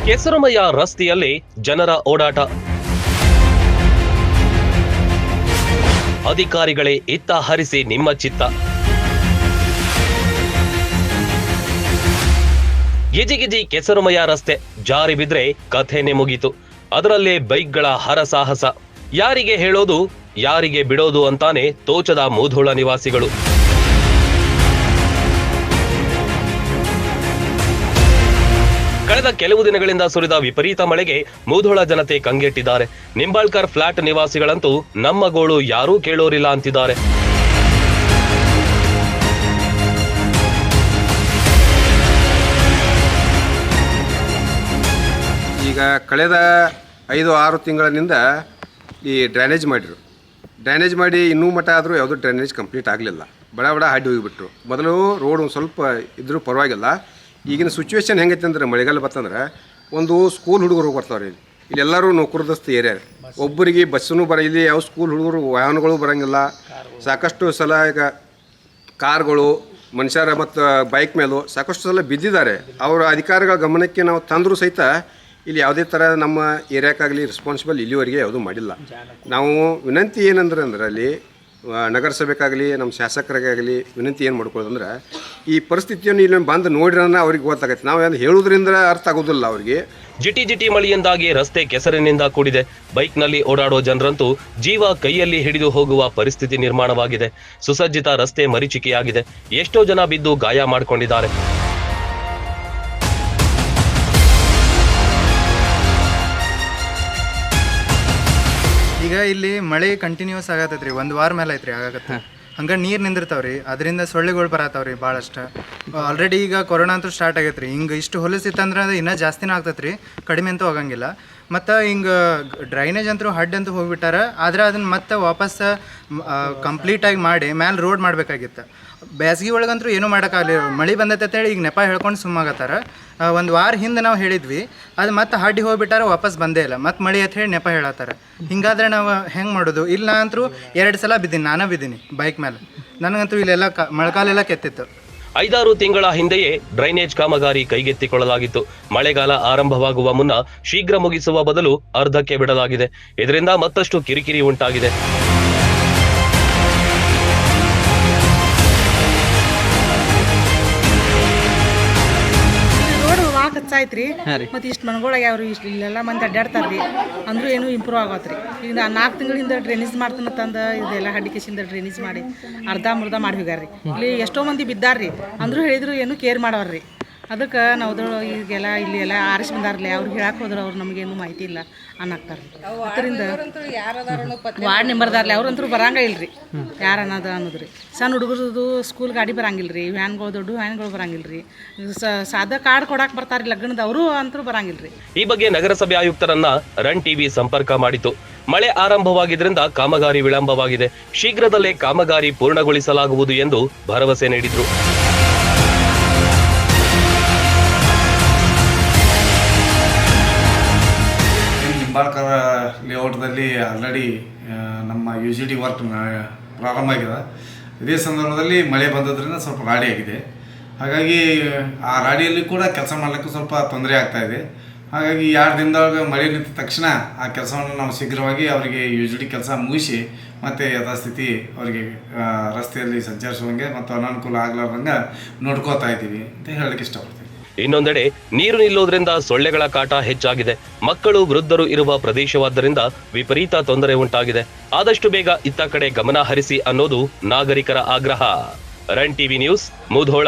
ಕೆಸರಮಯ ರಸ್ತೆಯಲ್ಲಿ ಜನರ ಓಡಾಟ. ಅಧಿಕಾರಿಗಳೇ ಇತ್ತ ಹರಿಸಿ ನಿಮ್ಮ ಚಿತ್ತ. ಗಿಜಿಗಿಜಿ ಕೆಸರುಮಯ ರಸ್ತೆ, ಜಾರಿ ಬಿದ್ರೆ ಕಥೆನೆ ಮುಗೀತು. ಅದರಲ್ಲೇ ಬೈಕ್ಗಳ ಹರಸಾಹಸ. ಯಾರಿಗೆ ಹೇಳೋದು ಯಾರಿಗೆ ಬಿಡೋದು ಅಂತಾನೆ ತೋಚದ ಮುಧೋಳ ನಿವಾಸಿಗಳು. ಕಳೆದ ಕೆಲವು ದಿನಗಳಿಂದ ಸುರಿದ ವಿಪರೀತ ಮಳೆಗೆ ಮುಧೋಳ ಜನತೆ ಕಂಗೆಟ್ಟಿದ್ದಾರೆ. ನಿಂಬಾಳ್ಕರ್ ಫ್ಲಾಟ್ ನಿವಾಸಿಗಳಂತೂ ನಮ್ಮ ಗೋಳು ಯಾರೂ ಕೇಳೋರಿಲ್ಲ ಅಂತಿದ್ದಾರೆ. ಈಗ ಕಳೆದ 5-6 ತಿಂಗಳಿನಿಂದ ಈ ಡ್ರೈನೇಜ್ ಮಾಡಿ ಇನ್ನೂ ಮಟ್ಟ ಆದರೂ ಯಾವುದೂ ಡ್ರೈನೇಜ್ ಕಂಪ್ಲೀಟ್ ಆಗಲಿಲ್ಲ. ಬಡ ಹಾಡಿ ಹೋಗಿಬಿಟ್ರು. ಮೊದಲು ರೋಡ್ ಒಂದು ಸ್ವಲ್ಪ ಇದ್ರೂ ಪರವಾಗಿಲ್ಲ. ಈಗಿನ ಸಿಚುವೇಶನ್ ಹೆಂಗೈತೆ ಅಂದ್ರೆ ಮಳೆಗಾಲ ಬರ್ತಂದ್ರೆ ಒಂದು ಸ್ಕೂಲ್ ಹುಡುಗರು ಬರ್ತಾವ್ರಿ. ಇಲ್ಲೆಲ್ಲರೂ ನೌಕರದಸ್ತು ಏರಿಯಾ. ಒಬ್ಬರಿಗೆ ಬಸ್ಸೂ ಇಲ್ಲಿ ಯಾವ ಸ್ಕೂಲ್ ಹುಡುಗರು ವಾಹನಗಳು ಬರೋಂಗಿಲ್ಲ. ಸಾಕಷ್ಟು ಸಲ ಈಗ ಕಾರ್ಗಳು ಮನುಷ್ಯರ ಮತ್ತು ಬೈಕ್ ಮೇಲೂ ಸಾಕಷ್ಟು ಸಲ ಬಿದ್ದಿದ್ದಾರೆ. ಅವರ ಅಧಿಕಾರಿಗಳ ಗಮನಕ್ಕೆ ನಾವು ತಂದರೂ ಸಹಿತ ಇಲ್ಲಿ ಯಾವುದೇ ಥರ ನಮ್ಮ ಏರಿಯಾಕ್ಕಾಗಲಿ ರೆಸ್ಪಾನ್ಸಿಬಲ್ ಇಲ್ಲಿವರೆಗೆ ಯಾವುದೂ ಮಾಡಿಲ್ಲ. ನಾವು ವಿನಂತಿ ಏನಂದ್ರೆ ಅಲ್ಲಿ ನಗರಸಭೆಗಾಗಲಿ ನಮ್ಮ ಶಾಸಕರಿಗಾಗಲಿ ವಿನಂತಿ ಏನು ಮಾಡ್ಕೊಳ್ಳೋದಂದ್ರೆ ಈ ಪರಿಸ್ಥಿತಿಯನ್ನು ಇಲ್ಲಿ ಬಂದು ನೋಡಿರೋಣ ಅವ್ರಿಗೆ ಗೊತ್ತಾಗತ್ತೆ. ನಾವು ಏನು ಹೇಳೋದ್ರಿಂದ ಅರ್ಥ ಆಗೋದಿಲ್ಲ ಅವರಿಗೆ. ಜಿಟಿ ಮಳೆಯಿಂದಾಗಿ ರಸ್ತೆ ಕೆಸರಿನಿಂದ ಕೂಡಿದೆ. ಬೈಕ್ನಲ್ಲಿ ಓಡಾಡೋ ಜನರಂತೂ ಜೀವ ಕೈಯಲ್ಲಿ ಹಿಡಿದು ಹೋಗುವ ಪರಿಸ್ಥಿತಿ ನಿರ್ಮಾಣವಾಗಿದೆ. ಸುಸಜ್ಜಿತ ರಸ್ತೆ ಮರೀಚಿಕೆಯಾಗಿದೆ. ಎಷ್ಟೋ ಜನ ಬಿದ್ದು ಗಾಯ ಮಾಡಿಕೊಂಡಿದ್ದಾರೆ. ಈಗ ಇಲ್ಲಿ ಮಳೆ ಕಂಟಿನ್ಯೂಸ್ ಆಗತ್ತೈತ್ರಿ. 1 ವಾರ ಮೇಲೆ ಐತ್ರಿ ಆಗತ್ತೆ. ಹಂಗೆ ನೀರು ನಿಂದಿರ್ತಾವ್ರಿ. ಅದರಿಂದ ಸೊಳ್ಳೆಗಳು ಬರತ್ತಾವ್ರಿ ಭಾಳಷ್ಟು. ಆಲ್ರೆಡಿ ಈಗ ಕೊರೋನಾ ಅಂತೂ ಸ್ಟಾರ್ಟ್ ಆಗೈತ್ರಿ. ಹಿಂಗೆ ಇಷ್ಟು ಹೊಲಸಿತ್ತಂದ್ರೆ ಅದು ಇನ್ನೂ ಜಾಸ್ತಿನೇ ಆಗ್ತೈತ್ರಿ, ಕಡಿಮೆ ಅಂತೂ ಆಗಂಗಿಲ್ಲ. ಮತ್ತು ಹಿಂಗೆ ಡ್ರೈನೇಜ್ ಅಂತೂ ಹಡ್ಡಂತೂ ಹೋಗಿಬಿಟ್ಟಾರ. ಆದರೆ ಅದನ್ನು ಮತ್ತೆ ವಾಪಸ್ ಕಂಪ್ಲೀಟಾಗಿ ಮಾಡಿ ಮ್ಯಾಲೆ ರೋಡ್ ಮಾಡಬೇಕಾಗಿತ್ತು. ಬೇಸಿಗೆ ಒಳಗಂತೂ ಏನೂ ಮಾಡೋಕ್ಕಾಗಲಿಲ್ಲ. ಮಳೆ ಬಂದೈತೆ ಅಂತೇಳಿ ಈಗ ನೆಪ ಹೇಳ್ಕೊಂಡು ಸುಮ್ಮಾಗತ್ತಾರ. 1 ವಾರ ಹಿಂದೆ ನಾವು ಹೇಳಿದ್ವಿ, ಅದು ಮತ್ತೆ ಹಡ್ಡಿ ಹೋಗ್ಬಿಟ್ಟಾರ, ವಾಪಸ್ ಬಂದೇ ಇಲ್ಲ. ಮತ್ತೆ ಮಳೆ ಅಂತ ಹೇಳಿ ನೆಪ ಹೇಳತ್ತಾರ. ಹಿಂಗಾದ್ರೆ ನಾವು ಹೆಂಗೆ ಮಾಡೋದು? ಇಲ್ಲ ಅಂತೂ 2 ಸಲ ಬಿದ್ದೀನಿ, ನಾನೇ ಬಿದ್ದೀನಿ ಬೈಕ್ ಮೇಲೆ. ನನಗಂತೂ ಇಲ್ಲೆಲ್ಲ ಮೊಳಕಾಲೆಲ್ಲ ಕೆತ್ತಿತ್ತು. 5-6 ತಿಂಗಳ ಹಿಂದೆಯೇ ಡ್ರೈನೇಜ್ ಕಾಮಗಾರಿ ಕೈಗೆತ್ತಿಕೊಳ್ಳಲಾಗಿತ್ತು. ಮಳೆಗಾಲ ಆರಂಭವಾಗುವ ಮುನ್ನ ಶೀಘ್ರ ಮುಗಿಸುವ ಬದಲು ಅರ್ಧಕ್ಕೆ ಬಿಡಲಾಗಿದೆ. ಇದರಿಂದ ಮತ್ತಷ್ಟು ಕಿರಿಕಿರಿ ಉಂಟಾಗಿದೆ. ಐತ್ರಿ ಮತ್ತೆ ಇಷ್ಟು ಮನೆಗಳಾಗ ಅವ್ರು ಇಲ್ಲೆಲ್ಲ ಮಂದಿ ಅಡ್ಡಾಡ್ತಾರ್ರಿ. ಅಂದ್ರೂ ಏನೂ ಇಂಪ್ರೂವ್ ಆಗತ್ರಿ. ಈಗ 4 ತಿಂಗಳಿಂದ ಡ್ರೈನೇಜ್ ಮಾಡ್ತಾನ ತಂದು ಇದೆಲ್ಲ ಹಡ್ಡಿಕೆಸಿಂದ ಡ್ರೈನೇಜ್ ಮಾಡಿ ಅರ್ಧ ಮಾಡಿ ಹೋಗ್ಯಾರ್ರಿ. ಇಲ್ಲಿ ಎಷ್ಟೋ ಮಂದಿ ಬಿದ್ದಾರ್ರಿ. ಅಂದ್ರೂ ಹೇಳಿದ್ರು ಏನೂ ಕೇರ್ ಮಾಡವ್ರಿ. ಅದಕ್ಕೆ ನಾವು ಈಗೆಲ್ಲ ಇಲ್ಲಿ ಎಲ್ಲ ಆರಿಸಿ ಬಂದಾರಲ್ಲ, ಅವ್ರಿಗೆ ಹೇಳಕ್ಕೆ ಹೋದ್ರೆ ಅವ್ರು ನಮಗೇನು ಮಾಹಿತಿ ಇಲ್ಲ ಅನ್ನಕ್ತಾರೆ. ಅದರಿಂದ ವಾರ್ಡ್ ಮೆಂಬರ್ದಾರ್ಲಿ ಅವ್ರಂತೂ ಬರಂಗ ಇಲ್ರಿ. ಯಾರು ಅನ್ನೋದ್ರಿ. ಸಣ್ಣ ಹುಡುಗರದು ಸ್ಕೂಲ್ ಗಾಡಿ ಬರಂಗಿಲ್ಲ ರೀ. ವ್ಯಾನ್ಗಳು ದೊಡ್ಡ ವ್ಯಾನ್ಗಳು ಬರಂಗಿಲ್ಲ ರೀ. ಸಾದಾ ಕಾರ್ಡ್ ಕೊಡಕ್ಕೆ ಬರ್ತಾರ್ರಿ ಲಗ್ನದ, ಅವರು ಅಂತೂ ಬರಂಗಿಲ್ಲ ರೀ. ಈ ಬಗ್ಗೆ ನಗರಸಭೆ ಆಯುಕ್ತರನ್ನ ರನ್ ಟಿವಿ ಸಂಪರ್ಕ ಮಾಡಿತು. ಮಳೆ ಆರಂಭವಾಗಿದ್ರಿಂದ ಕಾಮಗಾರಿ ವಿಳಂಬವಾಗಿದೆ. ಶೀಘ್ರದಲ್ಲೇ ಕಾಮಗಾರಿ ಪೂರ್ಣಗೊಳಿಸಲಾಗುವುದು ಎಂದು ಭರವಸೆ ನೀಡಿದ್ರು. ನಿಂಬಾಳ್ಕರ್ ಲೇಔಟ್ದಲ್ಲಿ ಆಲ್ರೆಡಿ ನಮ್ಮ UGD ವರ್ಕ್ ಪ್ರಾರಂಭ ಆಗಿದೆ. ಇದೇ ಸಂದರ್ಭದಲ್ಲಿ ಮಳೆ ಬಂದದ್ರಿಂದ ಸ್ವಲ್ಪ ರಾಡಿ ಆಗಿದೆ. ಹಾಗಾಗಿ ಆ ರಾಡಿಯಲ್ಲಿ ಕೂಡ ಕೆಲಸ ಮಾಡಲಿಕ್ಕೆ ಸ್ವಲ್ಪ ತೊಂದರೆ ಆಗ್ತಾ ಇದೆ. ಹಾಗಾಗಿ 2 ದಿನದೊಳಗೆ ಮಳೆ ನಿಂತ ತಕ್ಷಣ ಆ ಕೆಲಸವನ್ನು ನಾವು ಶೀಘ್ರವಾಗಿ ಅವರಿಗೆ UGD ಕೆಲಸ ಮುಗಿಸಿ ಮತ್ತು ಯಥಾಸ್ಥಿತಿ ಅವರಿಗೆ ರಸ್ತೆಯಲ್ಲಿ ಸಂಚರಿಸುವಂಗೆ ಮತ್ತು ಅನಾನುಕೂಲ ಆಗಲಾರ್ದಂಗೆ ನೋಡ್ಕೋತಾ ಇದ್ದೀವಿ ಅಂತ ಹೇಳಲಿಕ್ಕೆ ಇಷ್ಟಪಡ್ತೀವಿ. ಇನ್ನೊಂದೆಡೆ ನೀರು ನಿಲ್ಲೋದ್ರಿಂದ ಸೊಳ್ಳೆಗಳ ಕಾಟ ಹೆಚ್ಚಾಗಿದೆ. ಮಕ್ಕಳು ವೃದ್ಧರು ಇರುವ ಪ್ರದೇಶವಾದ್ದರಿಂದ ವಿಪರೀತ ತೊಂದರೆ ಉಂಟಾಗಿದೆ. ಆದಷ್ಟು ಬೇಗ ಇತ್ತ ಕಡೆ ಗಮನ ಹರಿಸಿ ಅನ್ನೋದು ನಾಗರಿಕರ ಆಗ್ರಹ. Run TV news, Mudhol.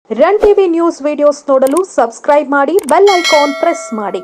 Run TV news videos ನೋಡಲು ಸಬ್ಸ್ಕ್ರೈಬ್ ಮಾಡಿ, ಬೆಲ್ ಐಕಾನ್ ಪ್ರೆಸ್ ಮಾಡಿ.